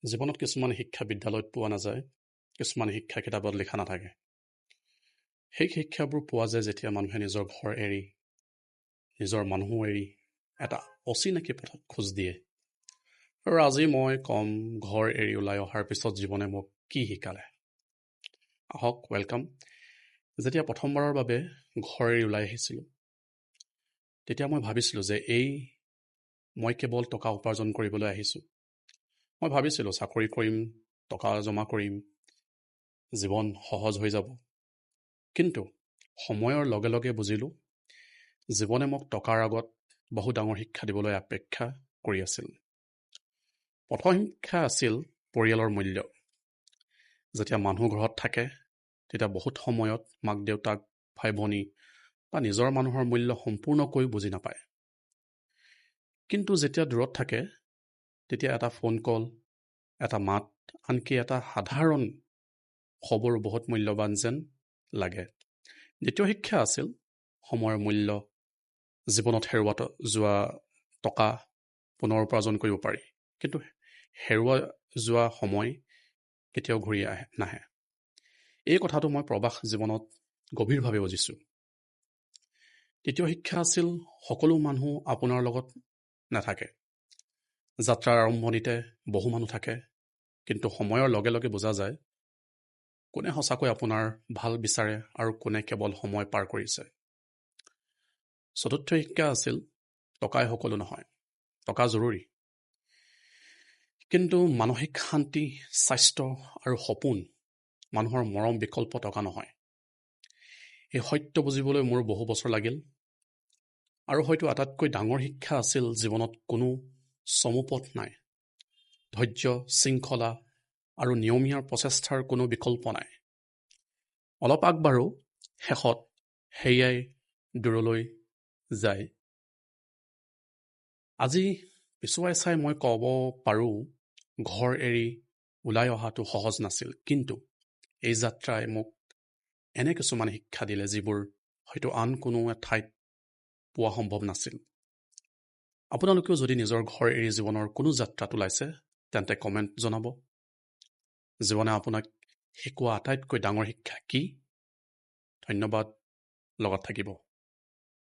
জীৱনত কিছুমান শিক্ষা বিদ্যালয়ত পোৱা নাযায়, কিছুমান শিক্ষা কিতাপত লিখা নাথাকে। সেই শিক্ষাবোৰ পোৱা যায় যেতিয়া মানুহে নিজৰ ঘৰ এৰি, নিজৰ মানুহ এৰি এটা অচিনাকি পথত খোজ দিয়ে। আৰু আজি মই কম ঘৰ এৰি ওলাই অহাৰ পিছত জীৱনে মোক কি শিকালে। আহক, ৱেলকাম। যেতিয়া প্ৰথমবাৰৰ বাবে ঘৰ এৰি ওলাই আহিছিলোঁ, তেতিয়া মই ভাবিছিলোঁ যে মই কেৱল টকা উপাৰ্জন কৰিবলৈ আহিছোঁ। মই ভাবিছিলোঁ চাকৰি কৰিম, টকা জমা কৰিম, জীৱন সহজ হৈ যাব। কিন্তু সময়ৰ লগে লগে বুজিলোঁ, জীৱনে মোক টকাৰ আগত বহু ডাঙৰ শিক্ষা দিবলৈ অপেক্ষা কৰি আছিল। প্ৰথম শিক্ষা আছিল পৰিয়ালৰ মূল্য। যেতিয়া মানুহ ঘৰত থাকে, তেতিয়া বহুত সময়ত মাক দেউতাক, ভাই ভনী বা নিজৰ মানুহৰ মূল্য সম্পূৰ্ণকৈ বুজি নাপায়। কিন্তু যেতিয়া দূৰত থাকে, তেতিয়া এটা ফোন কল, এটা মাত, আনকি এটা সাধাৰণ খবৰ বহুত মূল্যৱান যেন লাগে। দ্বিতীয় শিক্ষা আছিল সময়ৰ মূল্য। জীৱনত হেৰুৱা যোৱা টকা পুনৰ উপাৰ্জন কৰিব পাৰি, কিন্তু হেৰুৱা যোৱা সময় কেতিয়াও ঘূৰি নাহে। এই কথাটো মই প্ৰবাস জীৱনত গভীৰভাৱে বুজিছোঁ। তৃতীয় শিক্ষা আছিল সকলো মানুহ আপোনাৰ লগত নাথাকে। যাত্ৰাৰ আৰম্ভণিতে বহু মানুহ থাকে, কিন্তু সময়ৰ লগে লগে বুজা যায় কোনে সঁচাকৈ আপোনাৰ ভাল বিচাৰে আৰু কোনে কেৱল সময় পাৰ কৰিছে। চতুৰ্থ শিক্ষা আছিল টকাই সকলো নহয়। টকা জৰুৰী, কিন্তু মানসিক শান্তি, স্বাস্থ্য আৰু সপোন, মানুহৰ মৰম বিকল্প টকা নহয়। এই সত্য বুজিবলৈ মোৰ বহু বছৰ লাগিল। আৰু হয়তো আটাইতকৈ ডাঙৰ শিক্ষা আছিল জীৱনত কোনো চমুপথ নাই। ধৈৰ্য, শৃংখলা আৰু নিয়মীয়া প্ৰচেষ্টাৰ কোনো বিকল্প নাই। অলপ আগবাঢ়ো, শেষত সেয়াই দূৰলৈ যায়। আজি পিছুৱাই চাই মই ক'ব পাৰোঁ, ঘৰ এৰি ওলাই অহাটো সহজ নাছিল, কিন্তু এই যাত্ৰাই মোক এনে কিছুমান শিক্ষা দিলে যিবোৰ হয়তো আন কোনো ঠাইত পোৱা সম্ভৱ নাছিল। আপোনালোকেও যদি নিজৰ ঘৰ এৰি জীৱনৰ কোনো যাত্ৰাত ওলাইছে, তেন্তে কমেণ্ট জনাব। জীৱনে আপোনাক শিকোৱা আটাইতকৈ ডাঙৰ শিক্ষা কি? ধন্যবাদ, লগত থাকিব।